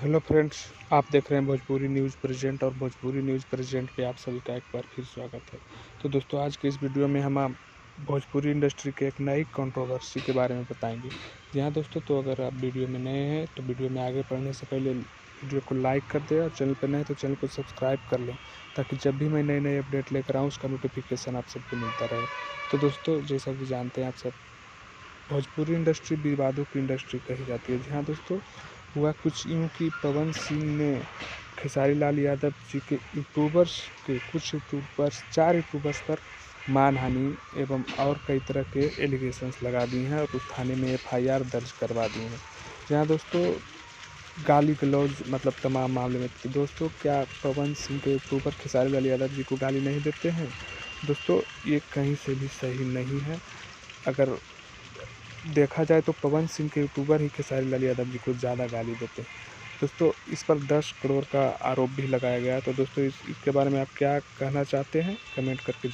Hello friends, आप देख रहे हैं भोजपुरी न्यूज़ प्रेजेंट और भोजपुरी न्यूज़ प्रेजेंट पे आप सभी का एक बार फिर स्वागत है। तो दोस्तों, आज के इस वीडियो में हम भोजपुरी इंडस्ट्री के एक नई कंट्रोवर्सी के बारे में बताएंगे। जी हाँ दोस्तों, तो अगर आप वीडियो में नए हैं तो वीडियो में आगे बढ़ने से पहले वीडियो को लाइक कर दें और चैनल पर नए हैं तो चैनल को सब्सक्राइब कर लें, ताकि जब भी मैं नए नए अपडेट लेकर आऊँ उसका नोटिफिकेशन आप सबको मिलता रहे। तो दोस्तों, जैसा कि जानते हैं आप सब, भोजपुरी इंडस्ट्री विवादों की इंडस्ट्री कही जाती है। जी हाँ दोस्तों, हुआ कुछ यूँ कि पवन सिंह ने खेसारी लाल यादव जी के कुछ यूट्यूबर्स 4 यूट्यूबर्स पर मानहानि एवं और कई तरह के एलिगेशंस लगा दिए हैं और उस थाने में एफआईआर दर्ज करवा दी है। जहाँ दोस्तों गाली गलौज मतलब तमाम मामले में। तो दोस्तों, क्या पवन सिंह के यूट्यूबर खेसारी लाल यादव जी को गाली नहीं देते हैं? दोस्तों, ये कहीं से भी सही नहीं है। अगर देखा जाए तो पवन सिंह के यूट्यूबर ही खेसारी लाल यादव जी को ज़्यादा गाली देते हैं। दोस्तों, इस पर 10 करोड़ का आरोप भी लगाया गया है। तो दोस्तों, इसके बारे में आप क्या कहना चाहते हैं, कमेंट करके